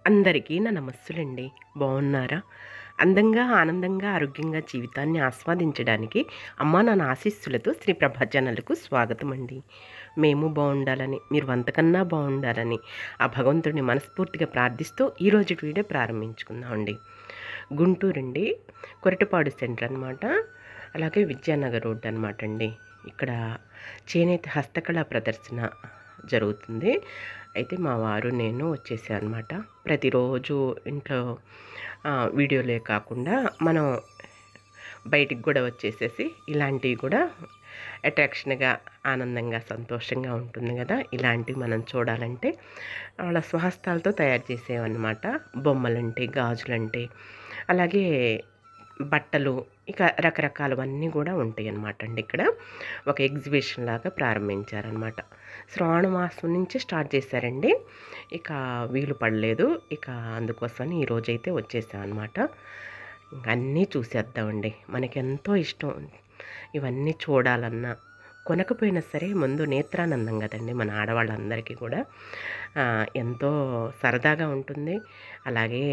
అందరికీ నా నమస్సులండి. బాగున్నారా? అందంగా, ఆనందంగా, ఆరోగ్యంగా జీవితాన్ని ఆస్వాదించడానికి అమ్మా నాన్న ఆశీస్సులతో శ్రీ ప్రభా ఛానల్‌కు స్వాగతమండి. మేము బావుండాలని, మీరు అంతకన్నా బావుండాలని ఆ భగవంతుడిని మనస్ఫూర్తిగా ప్రార్థిస్తూ ఈరోజుటి వీడియో ప్రారంభించుకుందామండి. గుంటూరండి. కొరటపాడు సెంటర్ అనమాట. అలాగే విద్యానగర్ రోడ్ అనమాట అండి. ఇక్కడ చేనేత హస్తకళా ప్రదర్శన జరుగుతుంది. అయితే మా వారు నేను వచ్చేసా అనమాట. ప్రతిరోజు ఇంట్లో వీడియోలే కాకుండా మనం బయటికి కూడా వచ్చేసేసి ఇలాంటివి కూడా అట్రాక్షన్గా, ఆనందంగా, సంతోషంగా ఉంటుంది కదా. ఇలాంటివి మనం చూడాలంటే వాళ్ళ స్వహస్తాలతో తయారు చేసేవన్నమాట. బొమ్మలంటే, గాజులంటే, అలాగే బట్టలు, ఇక రకరకాలవన్నీ కూడా ఉంటాయి అన్నమాట అండి. ఇక్కడ ఒక ఎగ్జిబిషన్ లాగా ప్రారంభించారనమాట. శ్రావణ మాసం నుంచి స్టార్ట్ చేశారండి. ఇక వీలు పడలేదు. ఇక అందుకోసమని ఈరోజైతే వచ్చేసాం అనమాట. అన్నీ చూసేద్దామండి. మనకెంతో ఇష్టం ఇవన్నీ చూడాలన్నా. కొనకపోయినా సరే ముందు నేత్రానందం కదండి మన ఆడవాళ్ళందరికీ కూడా. ఎంతో సరదాగా ఉంటుంది. అలాగే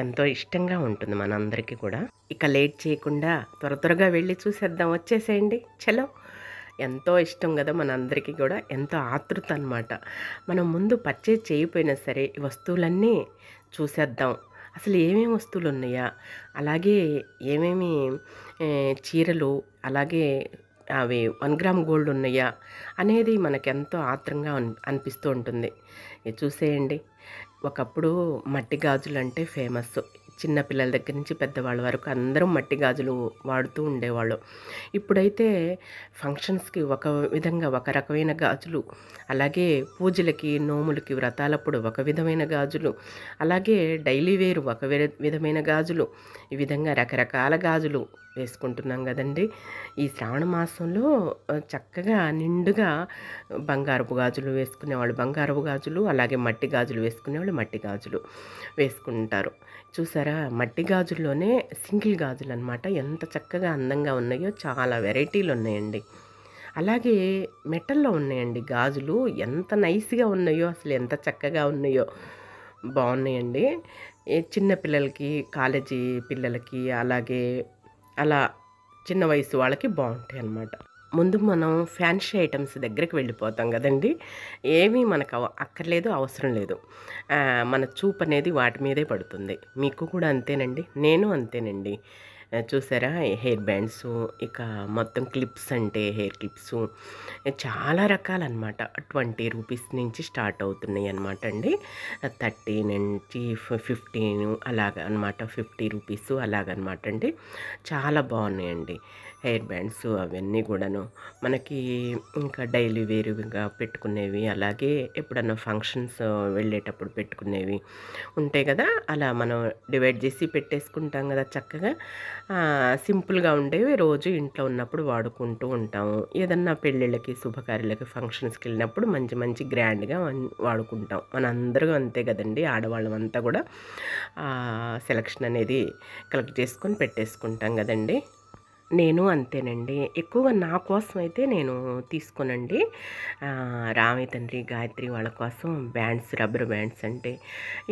ఎంతో ఇష్టంగా ఉంటుంది మనందరికీ కూడా. ఇక లేట్ చేయకుండా త్వరగా వెళ్ళి చూసేద్దాం. వచ్చేసేయండి చలో. ఎంతో ఇష్టం కదా మనందరికీ కూడా. ఎంతో ఆతృత అనమాట. మనం ముందు పర్చేజ్ చేయకపోయినా సరే ఈ వస్తువులన్నీ చూసేద్దాం. అసలు ఏమేమి వస్తువులు ఉన్నాయా, అలాగే ఏమేమి చీరలు, అలాగే అవి 1 గ్రామ్ గోల్డ్ ఉన్నాయా అనేది మనకెంతో ఆత్రంగా అనిపిస్తూ ఉంటుంది. ఇది చూసేయండి. ఒకప్పుడు మట్టి గాజులు అంటే ఫేమస్. చిన్న పిల్లల దగ్గర నుంచి పెద్దవాళ్ళ వరకు అందరం మట్టి గాజులు వాడుతూ ఉండేవాళ్ళు. ఇప్పుడైతే ఫంక్షన్స్కి ఒక విధంగా ఒక రకమైన గాజులు, అలాగే పూజలకి, నోములకి, వ్రతాలప్పుడు ఒక విధమైన గాజులు, అలాగే డైలీ వేరు ఒక విధమైన గాజులు, ఈ విధంగా రకరకాల గాజులు వేసుకుంటున్నాం కదండి. ఈ శ్రావణ మాసంలో చక్కగా నిండుగా బంగారపు గాజులు వేసుకునేవాళ్ళు బంగారపు గాజులు, అలాగే మట్టి గాజులు వేసుకునేవాళ్ళు మట్టి గాజులు వేసుకుంటారు. చూసారా, మట్టి గాజుల్లోనే సింగిల్ గాజులు అనమాట. ఎంత చక్కగా అందంగా ఉన్నాయో, చాలా వెరైటీలు ఉన్నాయండి. అలాగే మెటల్లో ఉన్నాయండి గాజులు. ఎంత నైస్గా ఉన్నాయో, అసలు ఎంత చక్కగా ఉన్నాయో, బాగున్నాయండి. చిన్న పిల్లలకి, కాలేజీ పిల్లలకి, అలాగే అలా చిన్న వయసు వాళ్ళకి బాగుంటాయి అన్నమాట. ముందు మనం ఫ్యాన్సీ ఐటమ్స్ దగ్గరికి వెళ్ళిపోతాం కదండి. ఏమీ మనకు అక్కర్లేదు, అవసరం లేదు. మన చూపు అనేది వాటి మీదే పడుతుంది. మీకు కూడా అంతేనండి, నేను అంతేనండి. చూసారా, హెయిర్ బ్యాండ్స్, ఇక మొత్తం క్లిప్స్ అంటే హెయిర్ క్లిప్స్ చాలా రకాలన్నమాట. 20 రూపీస్ నుంచి స్టార్ట్ అవుతున్నాయి అనమాట అండి. 30 నుంచి 15 అలాగ అనమాట. 50 రూపీస్ అలాగనమాట అండి. చాలా బాగున్నాయండి హెయిర్ బ్యాండ్స్ అవన్నీ కూడాను. మనకి ఇంకా డైలీ వేరుగా పెట్టుకునేవి, అలాగే ఎప్పుడన్నా ఫంక్షన్స్ వెళ్ళేటప్పుడు పెట్టుకునేవి ఉంటాయి కదా. అలా మనం డివైడ్ చేసి పెట్టేసుకుంటాం కదా చక్కగా. సింపుల్గా ఉండేవి రోజు ఇంట్లో ఉన్నప్పుడు వాడుకుంటూ ఉంటాము. ఏదన్నా పెళ్ళిళ్ళకి, శుభకార్యాలకి, ఫంక్షన్స్కి వెళ్ళినప్పుడు మంచి మంచి గ్రాండ్గా వాడుకుంటాం. మనందరం అంతే కదండి, ఆడవాళ్ళం అంతా కూడా సెలక్షన్ అనేది కలెక్ట్ చేసుకొని పెట్టేసుకుంటాం కదండి. నేను అంతేనండి. ఎక్కువగా నా కోసం అయితే నేను తీసుకోనండి. రామయ్య తండ్రి, గాయత్రి వాళ్ళ కోసం బ్యాండ్స్, రబ్బర్ బ్యాండ్స్ అంటే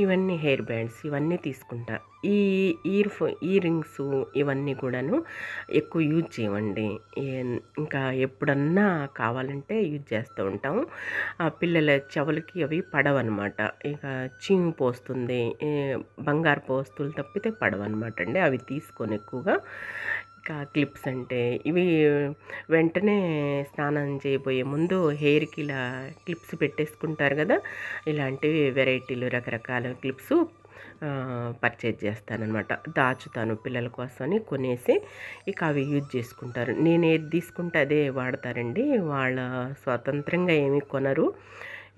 ఇవన్నీ హెయిర్ బ్యాండ్స్ ఇవన్నీ తీసుకుంటా. ఈ ఇయర్ రింగ్స్ ఇవన్నీ కూడాను ఎక్కువ యూజ్ చేయమండి. ఇంకా ఎప్పుడన్నా కావాలంటే యూజ్ చేస్తూ ఉంటాము. పిల్లల చెవులకి అవి పడవన్నమాట. ఇక చీము పోస్తుంది, బంగారపు వస్తువులు తప్పితే పడవన్నమాట అండి. అవి తీసుకొని ఎక్కువగా. ఇంకా క్లిప్స్ అంటే ఇవి వెంటనే స్నానం చేయబోయే ముందు హెయిర్కి ఇలా క్లిప్స్ పెట్టేసుకుంటారు కదా. ఇలాంటివి వెరైటీలు రకరకాల క్లిప్స్ పర్చేజ్ చేస్తానన్నమాట. దాచుతాను పిల్లల కోసమని కొనేసి. ఇక అవి యూజ్ చేసుకుంటారు. నేను ఏది తీసుకుంటే అదే వాడతారండి. వాళ్ళ స్వతంత్రంగా ఏమీ కొనరు.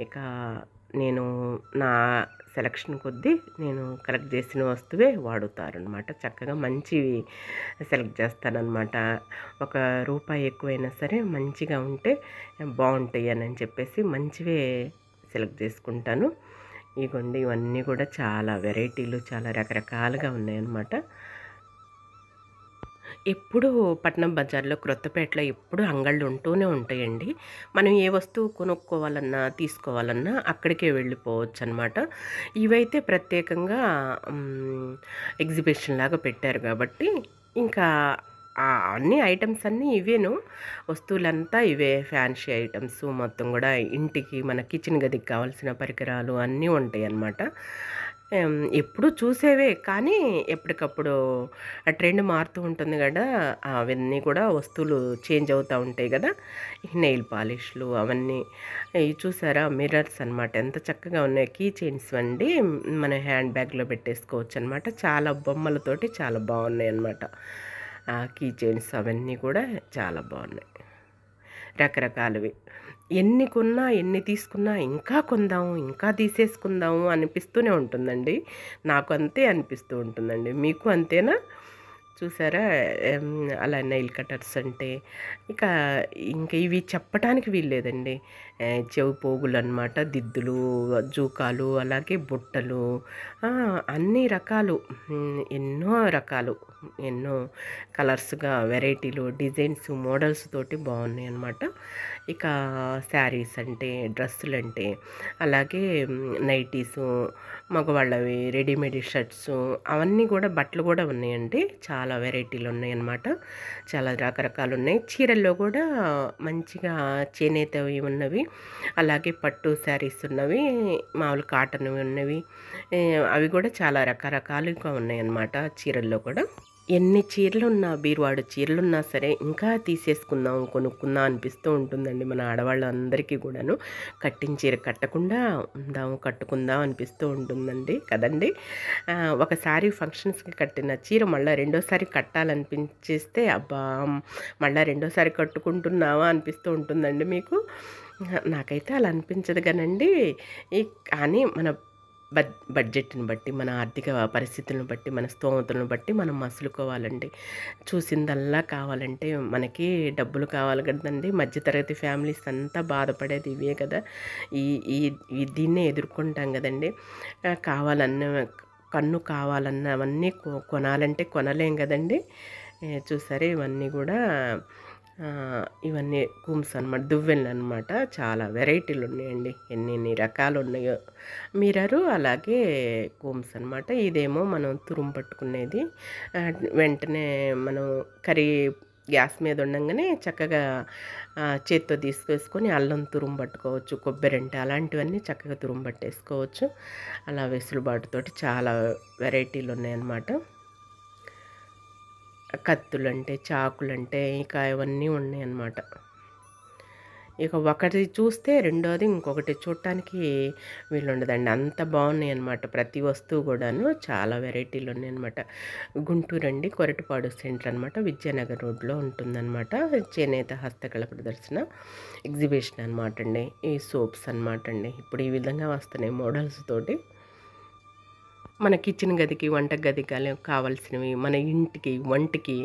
ఇక నేను నా సెలక్షన్ కొద్దీ నేను కలెక్ట్ చేసిన వస్తువే వాడుతారనమాట. చక్కగా మంచివి సెలెక్ట్ చేస్తానన్నమాట. ఒక రూపాయి ఎక్కువైనా సరే మంచిగా ఉంటే బాగుంటాయి అని చెప్పేసి మంచివే సెలెక్ట్ చేసుకుంటాను. ఇగోండి, ఇవన్నీ కూడా చాలా వెరైటీలు, చాలా రకరకాలుగా ఉన్నాయన్నమాట. ఎప్పుడూ పట్నం బజార్‌లో క్రొత్తపేటలో ఎప్పుడూ అంగళ్ళు ఉంటూనే ఉంటాయండి. మనం ఏ వస్తువు కొనుక్కోవాలన్నా, తీసుకోవాలన్నా అక్కడికే వెళ్ళిపోవచ్చనమాట. ఇవైతే ప్రత్యేకంగా ఎగ్జిబిషన్‌లాగా పెట్టారు గాబట్టి, ఇంకా అన్ని ఐటెమ్స్ అన్నీ ఇవేను. వస్తువులంతా ఇవే ఫ్యాన్సీ ఐటెమ్స్ మొత్తం గూడా ఇంటికి మన కిచెన్ గదికి కావాల్సిన పరికరాలు అన్నీ ఉంటాయన్నమాట. ఎప్పుడూ చూసేవే కానీ ఎప్పటికప్పుడు ఆ ట్రెండ్ మారుతూ ఉంటుంది గదా! అవన్నీ కూడా వస్తువులు చేంజ్ అవుతా ఉంటాయి గదా! ఈ నెయిల్ పాలిష్‌లు అవన్నీ. ఇవి చూసారా మిర్రర్స్ అనమాట. ఎంత చక్కగా ఉన్నాయో. కీ చైన్స్ అండి. మన హ్యాండ్ బ్యాగ్‌లో పెట్టేసుకోవచ్చనమాట. చాలా బొమ్మలతోటి చాలా బాగున్నాయన్నమాట. కీ చైన్స్ అవన్నీ కూడా చాలా బాగున్నాయి. రకరకాలవి. ఎన్ని కొన్నా, ఎన్ని తీసుకున్నా ఇంకా కొందాము, ఇంకా తీసేసుకుందాము అనిపిస్తూనే ఉంటుందండి. నాకు అంతే అనిపిస్తూ ఉంటుందండి. మీకు అంతేనా? చూసారా? అలా నెయిల్ కటర్స్ అంటే ఇక ఇంక ఇవి చెప్పటానికి వీల్లేదండి. చెవి పోగులనమాట, దిద్దులు, జూకాలు, అలాగే బుట్టలు, అన్ని రకాలు, ఎన్నో రకాలు, ఎన్నో కలర్స్‌గా వెరైటీలు, డిజైన్స్, మోడల్స్ తోటి బాగున్నాయన్నమాట. ఇక శారీస్ అంటే, డ్రెస్సులంటే, అలాగే నైటీసు, మగవాళ్ళవి రెడీమేడ్ షర్ట్సు అవన్నీ కూడా బట్టలు కూడా ఉన్నాయండి. చాలా వెరైటీలు ఉన్నాయన్నమాట. చాలా రకరకాలు ఉన్నాయి. చీరల్లో కూడా మంచిగా చేనేతవి ఉన్నవి, అలాగే పట్టు శారీస్ ఉన్నవి, మామూలు కాటన్‌వి ఉన్నవి. అవి కూడా చాలా రకరకాలుగా ఉన్నాయన్నమాట చీరల్లో కూడా. ఎన్ని చీరలున్నా, బీరువాడు చీరలున్నా సరే ఇంకా తీసేసుకుందాం, కొనుక్కుందాం అనిపిస్తూ ఉంటుందండి మన ఆడవాళ్ళందరికీ కూడాను. కట్టిన చీర కట్టకుండా ఉందాం, కట్టుకుందాం అనిపిస్తూ ఉంటుందండి కదండీ! ఒకసారి ఫంక్షన్స్‌కి కట్టిన చీర మళ్ళా రెండోసారి కట్టాలనిపించేస్తే అబ్బా! మళ్ళా రెండోసారి కట్టుకుంటున్నావా అనిపిస్తూ ఉంటుందండి మీకు? నాకైతే అలా అనిపించదు గానండి. కానీ మన బడ్జెట్‌ని బట్టి, మన ఆర్థిక పరిస్థితులను బట్టి, మన స్తోమతలను బట్టి మనం మసులుకోవాలండి. చూసిందల్లా కావాలంటే మనకి డబ్బులు కావాలి కదండీ! మధ్యతరగతి ఫ్యామిలీస్ అంతా బాధపడేది ఇవే కదా! ఈ ఈ ఈ దీన్నే ఎదుర్కొంటాం కదండీ! కావాలన్న కన్ను కావాలన్నవన్నీ కొనాలంటే కొనలేం కదండీ! చూసారా ఇవన్నీ కూడా ఇవన్నీ కూమ్స్ అనమాట, దువ్వెనలనమాట. చాలా వెరైటీలు ఉన్నాయండి. ఎన్నెన్ని రకాలు ఉన్నాయో. మిర్రరు అలాగే కూమ్స్ అనమాట. ఇదేమో మనం తురుము పట్టుకునేది. వెంటనే మనం కర్రీ గ్యాస్ మీద ఉండంగానే చక్కగా చేత్తో తీసుకేసుకొని అల్లం తురుము పట్టుకోవచ్చు. కొబ్బరంటే అలాంటివన్నీ చక్కగా తురుము పట్టేసుకోవచ్చు. అలా వెసులుబాటుతోటి చాలా వెరైటీలు ఉన్నాయన్నమాట. కత్తులంటే, చాకులంటే ఇక ఇవన్నీ ఉన్నాయన్నమాట. ఇక ఒకటి చూస్తే రెండోది ఇంకొకటి చూడటానికి వీలుండదండి. అంత బాగున్నాయన్నమాట. ప్రతి వస్తువు కూడాను చాలా వెరైటీలు ఉన్నాయన్నమాట. గుంటూరండి, కొరటిపాడు సెంటర్ అనమాట. విద్యానగర్ రోడ్లో ఉంటుందన్నమాట. చేనేత హస్తకళ ప్రదర్శన ఎగ్జిబిషన్ అనమాట అండి. ఈ సోప్స్ అనమాట అండి. ఇప్పుడు ఈ విధంగా వస్తున్నాయి మోడల్స్ తోటి. మన కిచెన్ గదికి, వంట గదికి కావాల్సినవి, మన ఇంటికి, వంటకి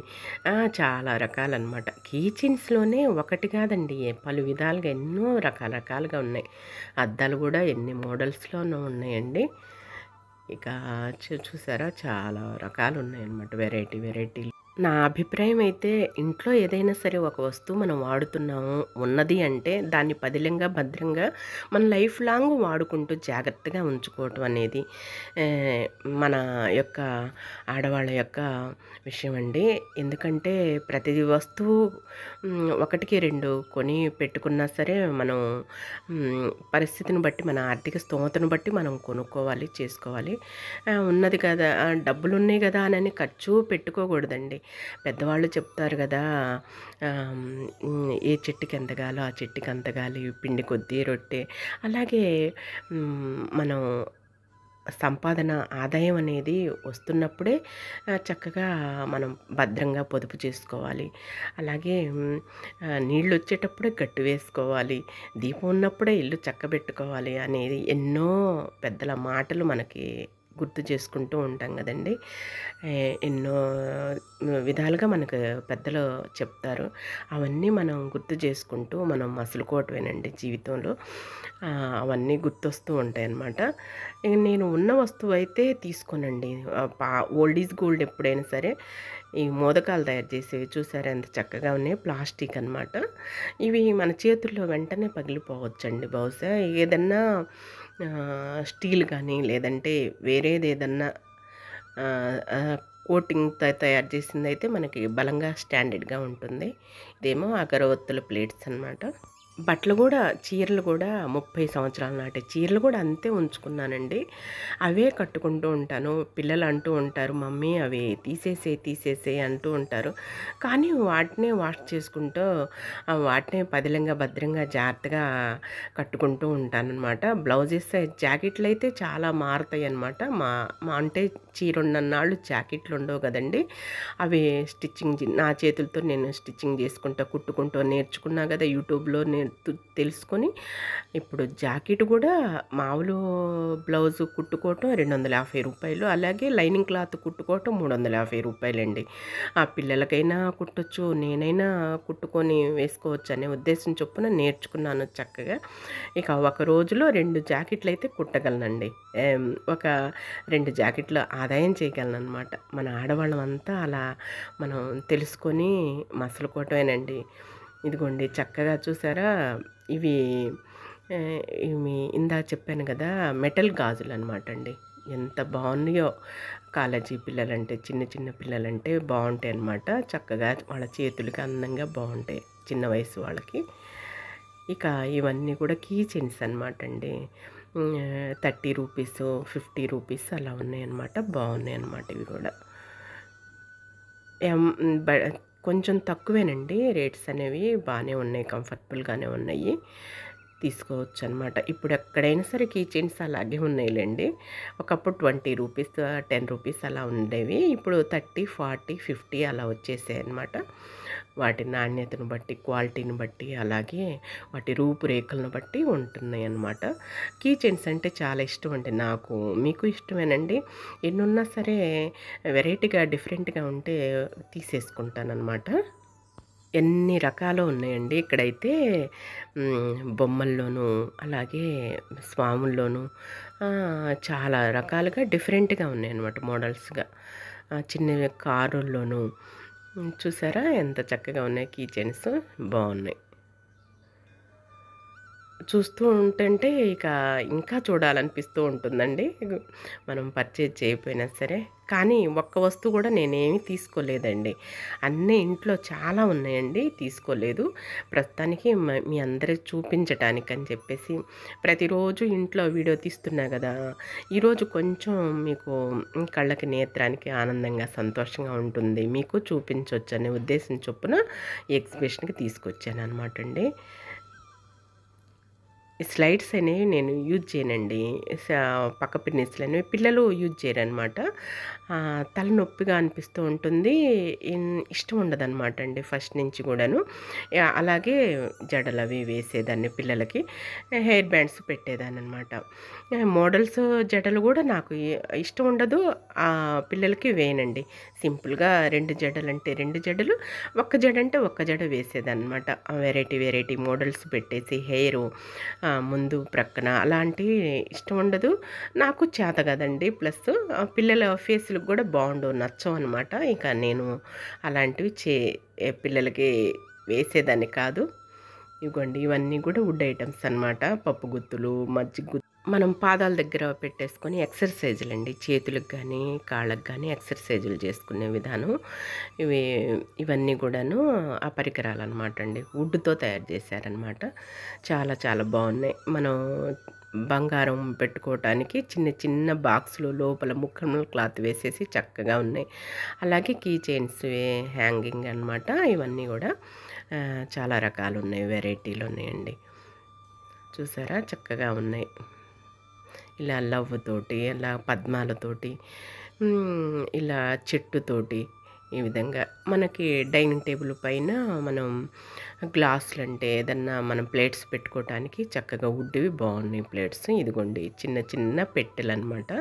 చాలా రకాలనమాట. కిచెన్స్‌లోనే ఒకటి కాదండి. పలు విధాలుగా ఎన్నో రకరకాలుగా ఉన్నాయి. అద్దాలు కూడా ఎన్ని మోడల్స్‌లోనూ ఉన్నాయండి. ఇక చూసారా చాలా రకాలు ఉన్నాయన్నమాట. వెరైటీలు. నా అభిప్రాయం అయితే ఇంట్లో ఏదైనా సరే ఒక వస్తువు మనం వాడుతున్నాము ఉన్నది అంటే దాన్ని పదిలంగా భద్రంగా మన లైఫ్ లాంగ్ వాడుకుంటూ జాగ్రత్తగా ఉంచుకోవటం అనేది మన యొక్క ఆడవాళ్ళ యొక్క విషయం అండి. ఎందుకంటే ప్రతి వస్తువు ఒకటికి రెండు కొని పెట్టుకున్నా సరే మనం పరిస్థితిని బట్టి, మన ఆర్థిక స్తోమతను బట్టి మనం కొనుక్కోవాలి, చేసుకోవాలి. ఉన్నది కదా, డబ్బులు ఉన్నాయి కదా అని ఖర్చు పెట్టుకోకూడదండి. పెద్దవాళ్ళు చెప్తారు కదా, ఏ చెట్టుకి ఎంతగాలో ఆ చెట్టుకి అంతగాలి, పిండి కొద్దీ రొట్టె. అలాగే మనం సంపాదన, ఆదాయం అనేది వస్తున్నప్పుడే చక్కగా మనం భద్రంగా పొదుపు చేసుకోవాలి. అలాగే నీళ్ళు వచ్చేటప్పుడే గట్టు వేసుకోవాలి, దీపం ఉన్నప్పుడే ఇల్లు చక్కబెట్టుకోవాలి అనేది ఎన్నో పెద్దల మాటలు మనకి గుర్తు చేసుకుంటూ ఉంటాం కదండి. ఎన్నో విధాలుగా మనకు పెద్దలు చెప్తారు. అవన్నీ మనం గుర్తు చేసుకుంటూ మనం మసులుకోవటమేనండి జీవితంలో. అవన్నీ గుర్తొస్తూ ఉంటాయన్నమాట. ఇక నేను ఉన్న వస్తువు అయితే తీసుకోనండి. ఓల్డ్ ఈజ్ గోల్డ్ ఎప్పుడైనా సరే. ఈ మోదకాలు తయారు చేసేవి చూసారా ఎంత చక్కగా ఉన్నాయి. ప్లాస్టిక్ అనమాట. ఇవి మన చేతుల్లో వెంటనే పగిలిపోవచ్చండి బహుశా. ఏదన్నా స్టీల్ కానీ లేదంటే వేరేదేదన్నా కోటింగ్ తయారు చేసిందైతే మనకి బలంగా స్టాండర్డ్గా ఉంటుంది. ఇదేమో అగరవత్తుల ప్లేట్స్ అనమాట. బట్టలు కూడా చీరలు కూడా 30 సంవత్సరాల నాటి చీరలు కూడా అంతే ఉంచుకున్నానండి. అవే కట్టుకుంటూ ఉంటాను. పిల్లలు అంటూ ఉంటారు, మమ్మీ అవి తీసేసేయి అంటూ ఉంటారు. కానీ వాటినే వాష్ చేసుకుంటూ వాటినే పదిలంగా భద్రంగా జాగ్రత్తగా కట్టుకుంటూ ఉంటానన్నమాట. బ్లౌజెస్ జాకెట్లు అయితే చాలా మారుతాయి అన్నమాట. మా మా అంటే చీర ఉన్నన్నాళ్ళు జాకెట్లు ఉండవు కదండి. అవి స్టిచ్చింగ్ నా చేతులతో నేను స్టిచ్చింగ్ చేసుకుంటూ కుట్టుకుంటూ నేర్చుకున్నా కదా యూట్యూబ్లో తెలుసుకొని. ఇప్పుడు జాకెట్ కూడా మామూలు బ్లౌజు కుట్టుకోవటం రూ. 250, అలాగే లైనింగ్ క్లాత్ కుట్టుకోవటం రూ. 350 అండి. ఆ పిల్లలకైనా కుట్టొచ్చు, నేనైనా కుట్టుకొని వేసుకోవచ్చు అనే ఉద్దేశం చొప్పున నేర్చుకున్నాను చక్కగా. ఇక ఒక రోజులో 2 జాకెట్లు అయితే కుట్టగలనండి. ఒక 2 జాకెట్లు ఆదాయం చేయగలను అనమాట. మన ఆడవాళ్ళం అంతా అలా మనం తెలుసుకొని మసలుకోవటమేనండి. ఇదిగోండి చక్కగా చూసారా. ఇవి ఇవి ఇందాక చెప్పాను కదా, మెటల్ గాజులు అనమాట అండి. ఎంత బాగున్నాయో. కాలేజీ పిల్లలంటే చిన్న చిన్న పిల్లలంటే బాగుంటాయి అన్నమాట. చక్కగా వాళ్ళ చేతులకి అందంగా బాగుంటాయి చిన్న వయసు వాళ్ళకి. ఇక ఇవన్నీ కూడా కీ చైన్స్ అనమాట అండి. రూ. 30, రూ. 50 అలా ఉన్నాయన్నమాట. బాగున్నాయి అన్నమాట ఇవి కూడా. ఎం బ కొంచెం తక్కువేనండి రేట్స్ అనేవి. బాగానే ఉన్నాయి, కంఫర్టబుల్గానే ఉన్నాయి. తీసుకోవచ్చనమాట. ఇప్పుడు ఎక్కడైనా సరే కీ చైన్స్ అలాగే ఉన్నాయిలెండి. ఒకప్పుడు రూ. 20, రూ. 10 అలా ఉండేవి. ఇప్పుడు 30, 40, 50 అలా వచ్చేసాయన్నమాట. వాటి నాణ్యతను బట్టి, క్వాలిటీని బట్టి, అలాగే వాటి రూపురేఖలను బట్టి ఉంటున్నాయన్నమాట. కీ చైన్స్ అంటే చాలా ఇష్టం అండి నాకు. మీకు ఇష్టమేనండి? ఎన్నున్నా సరే వెరైటీగా, డిఫరెంట్‌గా ఉంటే తీసేసుకుంటానన్నమాట. ఎన్ని రకాలు ఉన్నాయండి ఇక్కడైతే. బొమ్మల్లోనూ, అలాగే స్వాముల్లోనూ చాలా రకాలుగా డిఫరెంట్‌గా ఉన్నాయన్నమాట మోడల్స్‌గా. చిన్నవి కారుల్లోనూ చూసారా ఎంత చక్కగా ఉన్నాయి కీ చైన్స్. బాగున్నాయి. చూస్తూ ఉంటుంటే ఇక ఇంకా చూడాలనిపిస్తూ ఉంటుందండి. మనం పర్చేజ్ చేయకపోయినా సరే. కానీ ఒక్క వస్తువు కూడా నేనేమీ తీసుకోలేదండి. అన్నీ ఇంట్లో చాలా ఉన్నాయండి, తీసుకోలేదు. ప్రస్తుతానికి మీ అందరికి చూపించటానికని చెప్పేసి ప్రతిరోజు ఇంట్లో వీడియో తీస్తున్నా కదా, ఈరోజు కొంచెం మీకు కళ్ళకి నేత్రానికి ఆనందంగా సంతోషంగా ఉంటుంది, మీకు చూపించవచ్చు అనే ఉద్దేశం చొప్పున ఎగ్జిబిషన్కి తీసుకొచ్చాను అనమాట అండి. ఈ స్లైడ్స్ అనేవి నేను యూజ్ చేయనండి. పక్క పిన్నిస్లు అనేవి పిల్లలు యూజ్ చేయరనమాట. తలనొప్పిగా అనిపిస్తూ ఉంటుంది. ఇష్టం ఉండదన్నమాట అండి ఫస్ట్ నుంచి కూడాను. అలాగే జడలు అవి వేసేదాన్ని పిల్లలకి. హెయిర్ బ్యాండ్స్ పెట్టేదాన్ని అనమాట. మోడల్స్ జడలు కూడా నాకు ఇష్టం ఉండదు. పిల్లలకి వేయనండి. సింపుల్గా 2 జడలు అంటే 2 జడలు, ఒక్క జడ అంటే ఒక్క జడ వేసేదన్నమాట. వెరైటీ వెరైటీ మోడల్స్ పెట్టేసి హెయిరు ముందు ప్రక్కన అలాంటివి ఇష్టం ఉండదు. నాకు చేత కదండి. ప్లస్ పిల్లల ఫేస్లకు కూడా బాగుండవు, నచ్చవు అనమాట. ఇక నేను అలాంటివి పిల్లలకి వేసేదాన్ని కాదు. ఇవ్వండి ఇవన్నీ కూడా వుడ్ ఐటమ్స్ అనమాట. పప్పు గుత్తులు, మజ్జిగ గుత్తు మనం పాదాల దగ్గర పెట్టేసుకొని ఎక్సర్సైజులండి. చేతులకు కానీ కాళ్ళకు కానీ ఎక్సర్సైజులు చేసుకునే విధానం. ఇవన్నీ కూడాను ఆ పరికరాలు అనమాట అండి. వుడ్తో తయారు చేశారనమాట. చాలా చాలా బాగున్నాయి. మనం బంగారం పెట్టుకోవటానికి చిన్న చిన్న బాక్సులు లోపల ముక్కలు క్లాత్ వేసేసి చక్కగా ఉన్నాయి. అలాగే కీ చైన్స్ హ్యాంగింగ్ అనమాట. ఇవన్నీ కూడా చాలా రకాలు ఉన్నాయి, వెరైటీలు ఉన్నాయండి. చూసారా చక్కగా ఉన్నాయి. ఇలా లవ్ తోటి, ఇలా పద్మాలతోటి, ఇలా చెట్టుతోటి ఈ విధంగా మనకి డైనింగ్ టేబుల్ పైన మనం గ్లాసులు అంటే ఏదన్నా మనం ప్లేట్స్ పెట్టుకోవటానికి చక్కగా వుడ్వి బాగున్నాయి ప్లేట్స్. ఇదిగోండి చిన్న చిన్న పెట్టెలనమాట.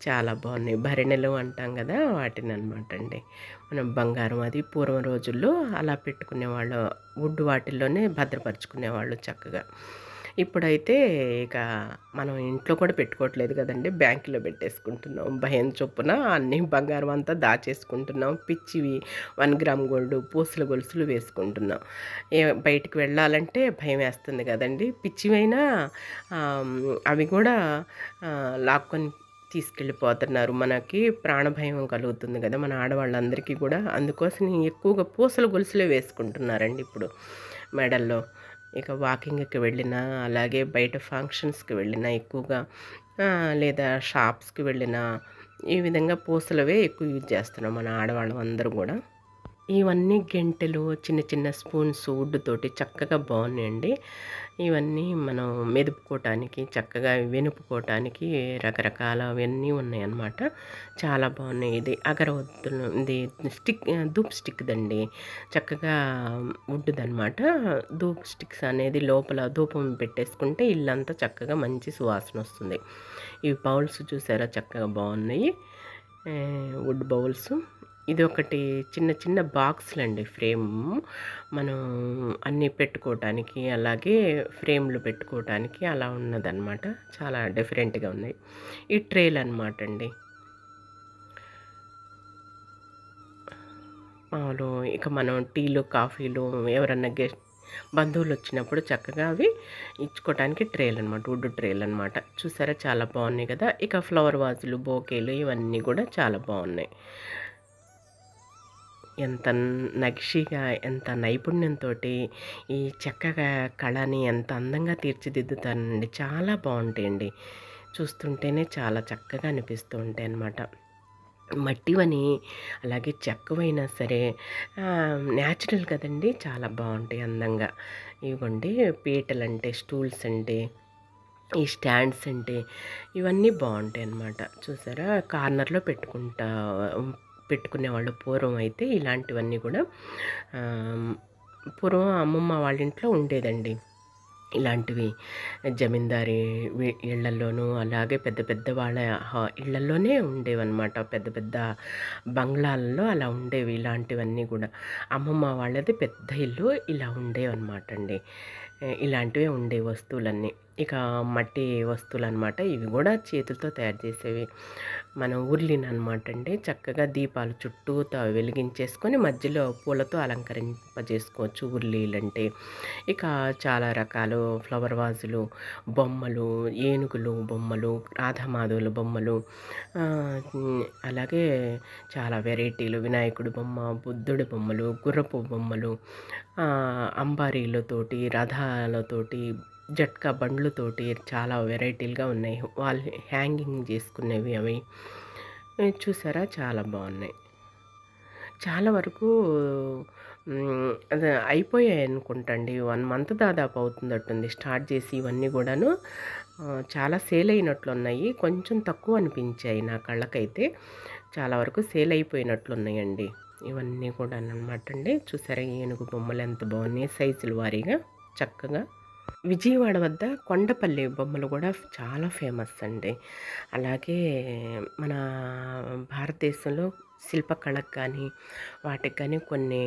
చాలా బాగున్నాయి. భరిణెలు అంటాం కదా వాటిని అనమాట అండి. మనం బంగారం అది పూర్వం రోజుల్లో అలా పెట్టుకునేవాళ్ళు. వుడ్ వాటిల్లోనే భద్రపరుచుకునేవాళ్ళు చక్కగా. ఇప్పుడైతే ఇక మనం ఇంట్లో కూడా పెట్టుకోవట్లేదు కదండీ! బ్యాంకులో పెట్టేసుకుంటున్నాం. భయం చొప్పున అన్నీ బంగారం అంతా దాచేసుకుంటున్నాం. పిచ్చివి 1 గ్రామ్ గోల్డ్ పూసల గొలుసులు వేసుకుంటున్నాం. బయటికి వెళ్ళాలంటే భయమేస్తుంది కదండీ! పిచ్చివైనా అవి కూడా లాక్కొని తీసుకెళ్ళిపోతున్నారు. మనకి ప్రాణభయం కలుగుతుంది కదా! మన ఆడవాళ్ళందరికీ కూడా. అందుకోసం ఎక్కువగా పూసల గొలుసులే వేసుకుంటున్నారండి ఇప్పుడు మెడల్లో. ఇక వాకింగ్‌కి వెళ్ళినా, అలాగే బయట ఫంక్షన్స్‌కి వెళ్ళినా ఎక్కువగా లేదా షాప్స్‌కి వెళ్ళినా ఈ విధంగా పూసలవే ఎక్కువ యూజ్ చేస్తున్నాం మన ఆడవాళ్ళం అందరూ గూడా. ఇవన్నీ గెంటెలు, చిన్న చిన్న స్పూన్స్ వుడ్ తోటి చక్కగా బాగున్నాయండి. ఇవన్నీ మనం మెదుపుకోవటానికి, చక్కగా వెనుపుకోవటానికి రకరకాలవన్నీ ఉన్నాయన్నమాట. చాలా బాగున్నాయి. ఇది అగరవత్తులు, ఇది స్టిక్ ధూప్ స్టిక్‌దండి. చక్కగా వుడ్‌దనమాట. ధూప్ స్టిక్స్ అనేది లోపల ధూపం పెట్టేసుకుంటే ఇల్లంతా చక్కగా మంచి సువాసన వస్తుంది. ఇవి బౌల్స్ చూసారా చక్కగా బాగున్నాయి. Wood bowls. ఇదొకటి చిన్న చిన్న బాక్సులండి ఫ్రేము. మనం అన్నీ పెట్టుకోవటానికి, అలాగే ఫ్రేమ్‌లు పెట్టుకోవటానికి అలా ఉన్నదనమాట. చాలా డిఫరెంట్‌గా ఉన్నాయి. ఈ ట్రేలనమాట అండి. మామూలు ఇక మనం టీలు, కాఫీలు ఎవరన్నా బంధువులొచ్చినప్పుడు చక్కగా అవి ఇచ్చుకోవటానికి ట్రేలనమాట. వుడ్ ట్రేలనమాట. చూసారా చాలా బాగున్నాయి కదా! ఇక ఫ్లవర్ వాజులు, బొకేలు ఇవన్నీ కూడా చాలా బాగున్నాయి. ఎంత నగిషీగా, ఎంత నైపుణ్యంతోటి ఈ చెక్క కళని ఎంత అందంగా తీర్చిదిద్దుతారండి. చాలా బాగుంటాయండి. చూస్తుంటేనే చాలా చక్కగా అనిపిస్తూ ఉంటాయన్నమాట. మట్టివని, అలాగే చెక్కవైనా సరే న్యాచురల్ కదండీ! చాలా బాగుంటాయి అందంగా. ఇవిగోండి పీటలంటే, స్టూల్స్ అంటే, ఈ స్టాండ్స్ అంటే ఇవన్నీ బాగుంటాయన్నమాట. చూసారా కార్నర్‌లో పెట్టుకునేవాళ్ళు పూర్వం అయితే ఇలాంటివన్నీ కూడా. పూర్వం అమ్మమ్మ వాళ్ళ ఇంట్లో ఉండేదండి ఇలాంటివి. జమీందారీ ఇళ్లల్లోనూ, అలాగే పెద్ద పెద్ద వాళ్ళ ఇళ్లల్లోనే ఉండేవన్నమాట. పెద్ద పెద్ద బంగ్లాల్లో అలా ఉండేవి ఇలాంటివన్నీ కూడా. అమ్మమ్మ వాళ్ళది పెద్ద ఇల్లు ఇలా ఉండేవన్నమాట అండి. ఇలాంటివే ఉండే వస్తువులన్నీ. ఇక మట్టి వస్తువులన్నమాట. ఇవి కూడా చేతులతో తయారు చేసేవి. మనం ఉర్లిననమాట అండి. చక్కగా దీపాలు చుట్టూతా వెలిగించేసుకొని మధ్యలో పూలతో అలంకరింపజేసుకోవచ్చు ఉర్లీలంటే. ఇక చాలా రకాలు ఫ్లవర్ వాజులు, బొమ్మలు, ఏనుగులు బొమ్మలు, రాధామాధవుల బొమ్మలు, అలాగే చాలా వెరైటీలు వినాయకుడి బొమ్మ, బుద్ధుడి బొమ్మలు, గుర్రపు బొమ్మలు, అంబారీలతోటి, రథాలతోటి, జట్కా బండ్లతోటి చాలా వెరైటీలుగా ఉన్నాయి. వాళ్ళు హ్యాంగింగ్ చేసుకునేవి అవి. చూసారా చాలా బాగున్నాయి. చాలా వరకు అదే అయిపోయాయి అనుకుంటండి. 1 మంత్ దాదాపు అవుతున్నట్టుంది స్టార్ట్ చేసి ఇవన్నీ కూడాను. చాలా సేల్ అయినట్లున్నాయి. కొంచెం తక్కువ అనిపించాయి నా కళ్ళకైతే. చాలా వరకు సేల్ అయిపోయినట్లున్నాయండి ఇవన్నీ కూడాననమాట అండి. చూసారా ఏనుగు బొమ్మలు ఎంత బాగున్నాయి సైజుల వారీగా చక్కగా. విజయవాడ వద్ద కొండపల్లి బొమ్మలు కూడా చాలా ఫేమస్ అండి. అలాగే మన భారతదేశంలో శిల్పకళకు కానీ, వాటికి కానీ కొన్ని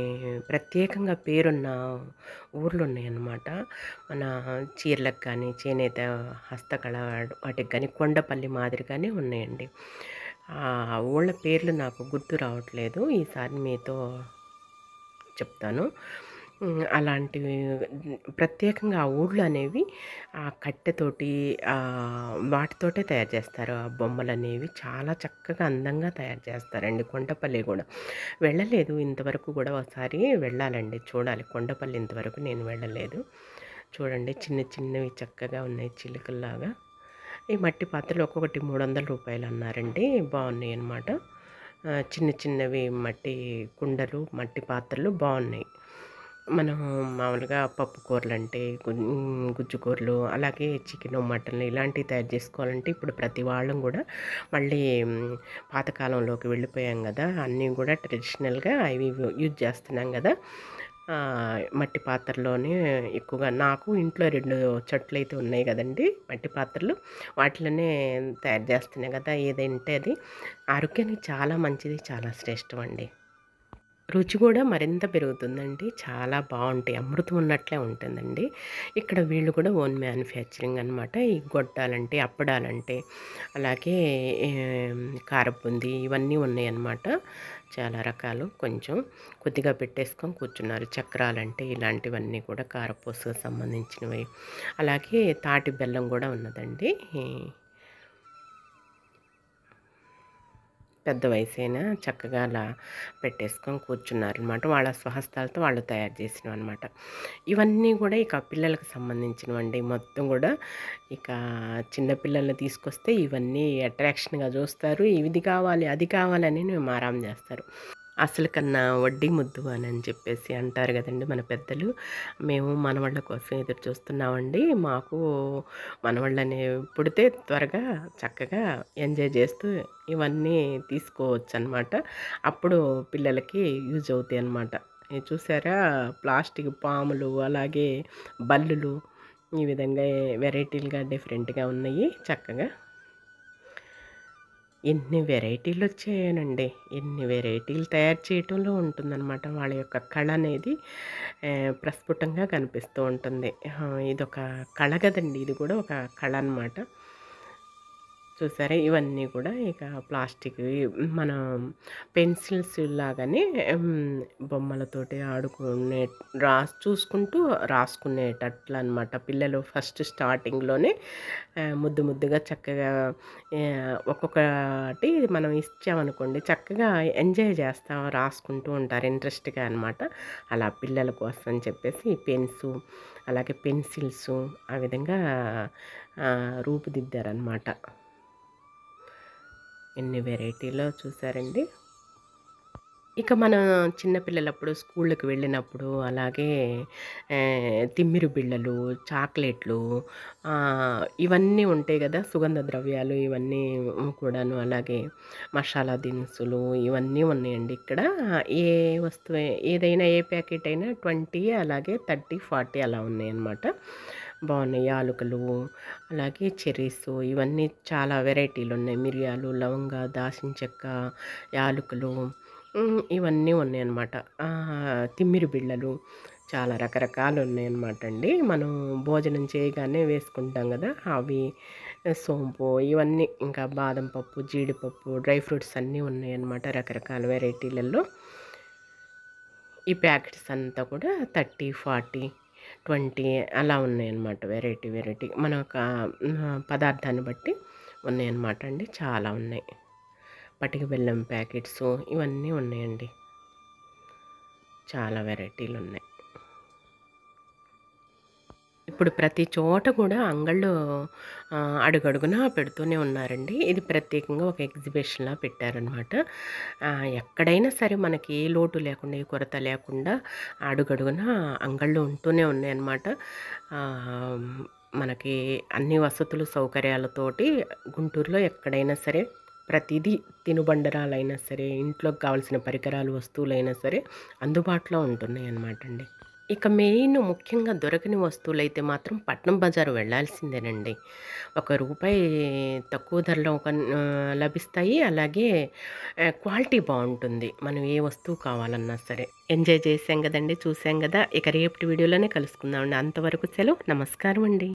ప్రత్యేకంగా పేరున్న ఊర్లు ఉన్నాయన్నమాట. మన చీరలకు కానీ, చేనేత హస్తకళ వాటికి కానీ కొండపల్లి మాదిరిగానే ఉన్నాయండి. ఆ ఊళ్ళ పేర్లు నాకు గుర్తు రావట్లేదు. ఈసారి మీతో చెప్తాను. అలాంటివి ప్రత్యేకంగా ఆ ఊళ్ళు అనేవి ఆ కట్టెతోటి వాటితోటే తయారు చేస్తారు. ఆ బొమ్మలనేవి చాలా చక్కగా అందంగా తయారు చేస్తారండి. కొండపల్లి కూడా వెళ్ళలేదు ఇంతవరకు కూడా. ఒకసారి వెళ్ళాలండి, చూడాలి. కొండపల్లి ఇంతవరకు నేను వెళ్ళలేదు. చూడండి చిన్న చిన్నవి చక్కగా ఉన్నాయి చిలుకల్లాగా. ఈ మట్టి పాత్రలు ఒక్కొక్కటి రూ. 300 అన్నారండి. బాగున్నాయి అన్నమాట. చిన్న చిన్నవి మట్టి కుండలు, మట్టి పాత్రలు బాగున్నాయి. మనం మామూలుగా పప్పు కూరలంటే గుజ్జు కూరలు, అలాగే చికెను, మటన్ ఇలాంటివి తయారు చేసుకోవాలంటే ఇప్పుడు ప్రతి వాళ్ళం కూడా మళ్ళీ పాతకాలంలోకి వెళ్ళిపోయాం గదా! అన్నీ గూడా ట్రెడిషనల్‌గా అవి ఇవి యూజ్ చేస్తున్నాం గదా! మట్టి పాత్రలోనే ఎక్కువగా నాకు ఇంట్లో 2 చట్లయితే ఉన్నాయి గదండీ! మట్టి పాత్రలు. వాటిలోనే తయారు చేస్తున్నా గదా! ఏదంటే అది ఆరోగ్యానికి చాలా మంచిది. చాలా శ్రేష్టం అండి. రుచి గూడా మరింత పెరుగుతుందండి. చాలా బావుంటాయి. అమృతం ఉన్నట్లే ఉంటుందండి. ఇక్కడ వీళ్ళు కూడా ఓన్ మ్యానుఫ్యాక్చరింగ్ అనమాట. ఈ గొట్టాలంటే, అప్పడాలంటే, అలాగే కారబూందీ ఇవన్నీ ఉన్నాయన్నమాట. చాలా రకాలు కొంచెం కొద్దిగా పెట్టేసుకొని కూర్చున్నారు. చక్రాలంటే ఇలాంటివన్నీ కూడా కారపూసకు సంబంధించినవి. అలాగే తాటి బెల్లం గూడా ఉన్నదండి. పెద్ద వయసైనా చక్కగా అలా పెట్టేసుకొని కూర్చున్నారనమాట. వాళ్ళ స్వహస్తాలతో వాళ్ళు తయారు చేసినవనమాట. ఇవన్నీ గూడా ఇక పిల్లలకు సంబంధించినవండి. మొత్తం గూడా ఇక చిన్న పిల్లల్ని తీసుకొస్తే ఇవన్నీ అట్రాక్షన్‌గా జూస్తారు. ఇది కావాలి, అది కావాలని మారాం జేస్తారు. అసలు కన్నా వడ్డీ ముద్దు అని చెప్పేసి అంటారు గదండీ మన పెద్దలు. మేము మనవళ్ళ కోసం ఎదురు చూస్తున్నామండి. మాకు మనవళ్ళని పుడితే త్వరగా చక్కగా ఎంజాయ్ చేస్తూ ఇవన్నీ తీసుకోవచ్చనమాట. అప్పుడు పిల్లలకి యూజ్ అవుతాయనమాట. ఇది చూసారా ప్లాస్టిక్ పాములు, అలాగే బల్లులు ఈ విధంగా వెరైటీలుగా డిఫరెంట్‌గా ఉన్నాయి చక్కగా. ఎన్ని వెరైటీలొచ్చాయోనండి. ఎన్ని వెరైటీలు తయారు చేయటంలో ఉంటుందనమాట. వాళ్ళ యొక్క కళ అనేది ప్రస్ఫుటంగా కనిపిస్తూ ఉంటుంది. ఇదొక కళ గదండీ! ఇది గూడా ఒక కళ అనమాట. చూసారా? ఇవన్నీ కూడా ఇక ప్లాస్టిక్‌వి మనం పెన్సిల్స్ లాగానే బొమ్మలతోటి ఆడుకునే చూసుకుంటూ రాసుకునేటట్లనమాట. పిల్లలు ఫస్ట్ స్టార్టింగ్‌లోనే ముద్దు ముద్దుగా చక్కగా ఒక్కొక్కటి మనం ఇచ్చామనుకోండి చక్కగా ఎంజాయ్ చేస్తా రాసుకుంటూ ఉంటారు ఇంట్రెస్ట్‌గా అనమాట. అలా పిల్లల కోసం అని చెప్పేసి పెన్సు, అలాగే పెన్సిల్సు ఆ విధంగా రూపుదిద్దారనమాట. ఎన్ని వెరైటీలో చూసారండి. ఇక మన చిన్న పిల్లలప్పుడు స్కూళ్ళకి వెళ్ళినప్పుడు అలాగే తిమ్మిరి బిళ్ళలు, చాక్లెట్లు ఇవన్నీ ఉంటాయి గదా! సుగంధ ద్రవ్యాలు ఇవన్నీ కూడాను. అలాగే మసాలా దినుసులు ఇవన్నీ ఉన్నాయండి ఇక్కడ. ఏ వస్తువు ఏదైనా ఏ ప్యాకెట్ అయినా 20 అలాగే 30, 40 అలా ఉన్నాయన్నమాట. బాగున్నాయి. యాలకులు, అలాగే చెర్రీసు ఇవన్నీ చాలా వెరైటీలున్నాయి. మిరియాలు, లవంగ, దాల్చిన చెక్క, యాలకులు ఇవన్నీ ఉన్నాయన్నమాట. తిమ్మిరి బిళ్ళలు చాలా రకరకాలున్నాయన్నమాట అండి. మనం భోజనం చేయగానే వేసుకుంటాం గదా! అవి, సోంపు ఇవన్నీ ఇంకా బాదం పప్పు, జీడిపప్పు, డ్రై ఫ్రూట్స్ అన్నీ ఉన్నాయన్నమాట రకరకాల వెరైటీలలో. ఈ ప్యాకెట్స్ అంతా కూడా 30, 40, 20 అలా ఉన్నాయన్నమాట. వెరైటీ వెరైటీ మన యొక్క పదార్థాన్ని బట్టి ఉన్నాయన్నమాట అండి. చాలా ఉన్నాయి. పటిక బెల్లం ప్యాకెట్సు ఇవన్నీ ఉన్నాయండి. చాలా వెరైటీలున్నాయి. ఇప్పుడు ప్రతి చోట కూడా అంగళ్ళు అడుగడుగునా పెడుతూనే ఉన్నారండి. ఇది ప్రత్యేకంగా ఒక ఎగ్జిబిషన్‌లా పెట్టారనమాట. ఎక్కడైనా సరే మనకి ఏ లోటు లేకుండా, ఏ కొరత లేకుండా అడుగడుగునా అంగళ్ళు ఉంటూనే ఉన్నాయన్నమాట. ఆహ్, మనకి అన్ని వసతులు, సౌకర్యాలతోటి గుంటూరులో ఎక్కడైనా సరే ప్రతిదీ తినుబండరాలైనా సరే, ఇంట్లోకి కావాల్సిన పరికరాలు, వస్తువులైనా సరే అందుబాటులో ఉంటున్నాయన్నమాట అండి. ఇక మెయిన్ ముఖ్యంగా దొరకని వస్తువులైతే మాత్రం పట్నం బజారు వెళ్ళాల్సిందేనండి. రూపాయి తక్కువ ధరలో లభిస్తాయి. అలాగే క్వాలిటీ బావుంటుంది. మనం ఏ వస్తువు కావాలన్నా సరే. ఎంజాయ్ చేశాం గదండీ! చూసాం గదా! ఇక రేపటి వీడియోలోనే కలుసుకుందామండి. అంతవరకు సెలవు. నమస్కారం అండి.